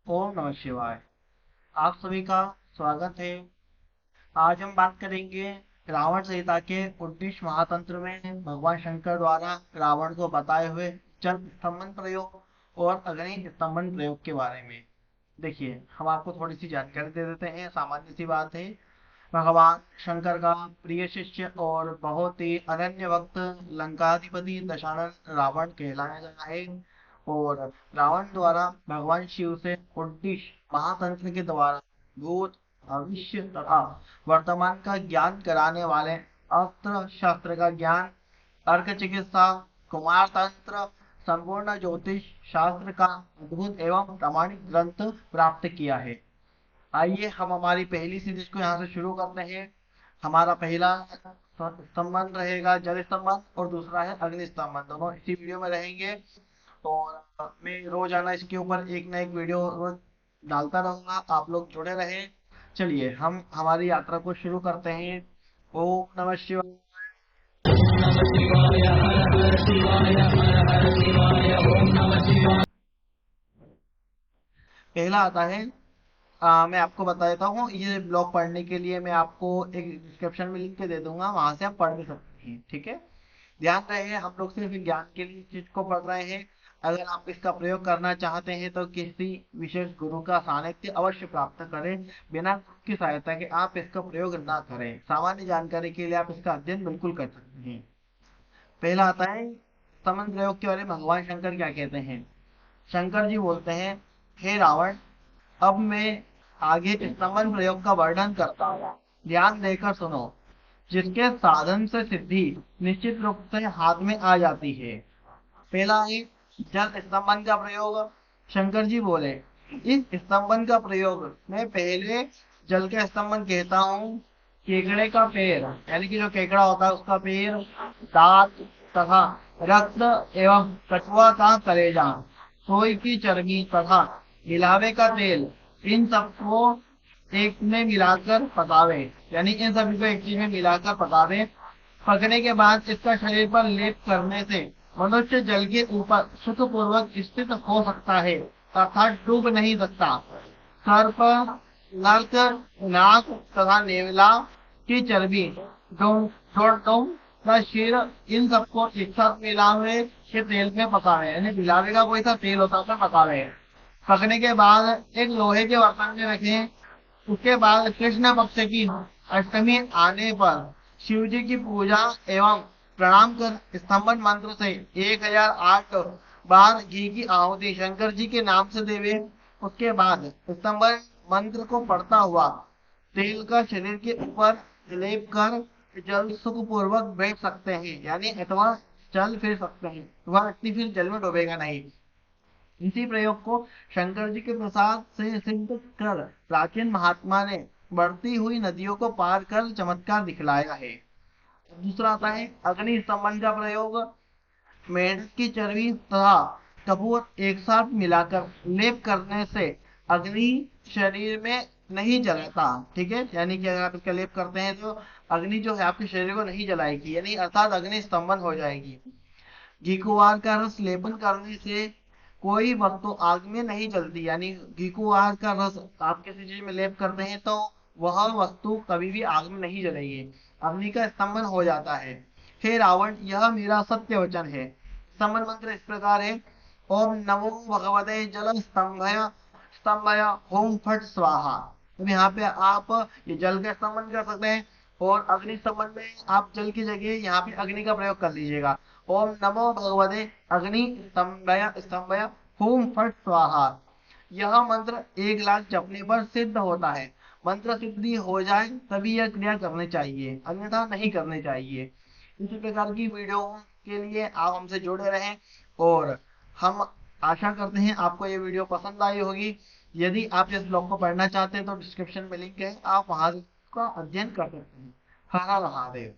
ओम नमः शिवाय। आप सभी का स्वागत है। आज हम बात करेंगे रावण संहिता के 19 महातंत्र में भगवान शंकर द्वारा रावण को बताए हुए जल स्तंभन प्रयोग और अग्नि स्तंभन प्रयोग के बारे में। देखिए, हम आपको थोड़ी सी जानकारी दे देते हैं। सामान्य सी बात है, भगवान शंकर का प्रिय शिष्य और बहुत ही अनन्य भक्त लंकाधिपति दशानन रावण कहलाया गया है। और रावण द्वारा भगवान शिव से 19 महातंत्र के द्वारा भूत, भविष्य तथा वर्तमान का ज्ञान कराने वाले अस्त्र शस्त्र का ज्ञान, अर्क चिकित्सा, कुमार तंत्र, संपूर्ण ज्योतिष शास्त्र का अद्भुत एवं प्रामाणिक ग्रंथ प्राप्त किया है। आइए हम हमारी पहली सीरीज को यहाँ से शुरू करते हैं। हमारा पहला स्तंभन रहेगा जल स्तंभन और दूसरा है अग्नि स्तंभन। दोनों इसी वीडियो में रहेंगे और मैं रोजाना इसके ऊपर एक ना एक वीडियो रोज डालता रहूंगा। आप लोग जुड़े रहें। चलिए हम हमारी यात्रा को शुरू करते हैं। ओम नमः शिवाय। पहला आता है, मैं आपको बता देता हूँ। ये ब्लॉग पढ़ने के लिए मैं आपको एक डिस्क्रिप्शन में लिंक दे दूंगा, वहां से आप पढ़ भी सकते हैं। ठीक है, ध्यान रहे हम लोग सिर्फ ज्ञान के लिए इस चीज को पढ़ रहे हैं। अगर आप इसका प्रयोग करना चाहते हैं तो किसी विशेष गुरु का सानिध्य अवश्य प्राप्त करें। बिना गुरु की सहायता के आप इसका प्रयोग ना करें। सामान्य जानकारी के लिए आप इसका अध्ययन बिल्कुल कर सकते हैं। पहला आता है समन प्रयोग के बारे में भगवान शंकर क्या कहते हैं। शंकर जी बोलते हैं, हे रावण, अब मैं आगे स्तंभन प्रयोग का वर्णन करता हूँ। ध्यान देकर सुनो। जिसके साधन से सिद्धि निश्चित रूप से हाथ में आ जाती है। पहला है जल स्तंभन का प्रयोग। शंकर जी बोले, इस स्तंभन का प्रयोग मैं पहले जल का स्तंभन कहता हूँ। केकड़े का पैर, यानी कि जो केकड़ा होता है उसका पैर, दांत तथा रक्त एवं कछुआ का कलेजा, सोई की चर्बी तथा गिलावे का तेल, इन सबको एक में मिलाकर पकावे। यानी इन सभी को एक चीज में मिलाकर पकावे। पकने के बाद इसका शरीर पर लेप करने से मनुष्य जल के ऊपर सुखपूर्वक स्थित हो सकता है, अर्थात डूब नहीं सकता। सर्प, नर्क, नाक तथा नेवला की चर्बी, डोम का शीर, इन सबको एक साथ मिलावे के तेल में पकावे। यानी मिलावे का कोई सा तेल होता है पकावे। पकने के बाद एक लोहे के बर्तन में रखें। उसके बाद कृष्ण पक्ष की अष्टमी आने पर शिव जी की पूजा एवं प्रणाम कर स्तंभन मंत्र से 1008 बार घी की आहुति शंकर जी के नाम से देवे। उसके बाद स्तंभन मंत्र को पढ़ता हुआ तेल का शरीर के ऊपर लेप कर जल सुख पूर्वक बैठ सकते हैं। यानी अथवा चल फिर सकते हैं। वह व्यक्ति फिर जल में डूबेगा नहीं। इसी प्रयोग को शंकर जी के प्रसाद से सिद्ध कर प्राचीन महात्मा ने बढ़ती हुई नदियों को पार कर चमत्कार दिखलाया है। दूसरा आता है अग्नि स्तंभन का प्रयोग। मेंढक की चर्बी तथा कपूर एक साथ मिलाकर लेप करने से अग्नि शरीर में नहीं जलाता। ठीक है, यानी कि अगर आप इसका लेप करते हैं तो अग्नि जो है आपके शरीर को नहीं जलाएगी, यानी अर्थात अग्नि स्तंभन हो जाएगी। घीकुआर का रस लेपन करने से कोई वस्तु आग में नहीं जलती। यानी घीकुआर का रस आप किसी चीज में लेप करते हैं तो वह वस्तु कभी भी आग में नहीं जलेगी, अग्नि का स्तंभन हो जाता है। हे रावण, यह मेरा सत्य वचन है। स्तंभन मंत्र इस प्रकार है, ओम नमो भगवते जल स्तंभय स्तंभय होम फट स्वाहा। तो यहाँ पे आप ये जल का स्तंभन कर सकते हैं और अग्नि स्तंभन में आप जल की जगह यहाँ पे अग्नि का प्रयोग कर लीजिएगा। ओम नमो भगवते अग्नि स्तंभय स्तंभय होम फट स्वाहा। यह मंत्र 1 लाख जपने पर सिद्ध होता है। मंत्र सिद्धि हो जाए तभी यह क्रिया करनी चाहिए, अन्यथा नहीं करनी चाहिए। इसी प्रकार की वीडियो के लिए आप हमसे जुड़े रहें और हम आशा करते हैं आपको ये वीडियो पसंद आई होगी। यदि आप इस ब्लॉग को पढ़ना चाहते हैं तो डिस्क्रिप्शन में लिंक है, आप वहां का अध्ययन कर सकते हैं। हर हर महादेव।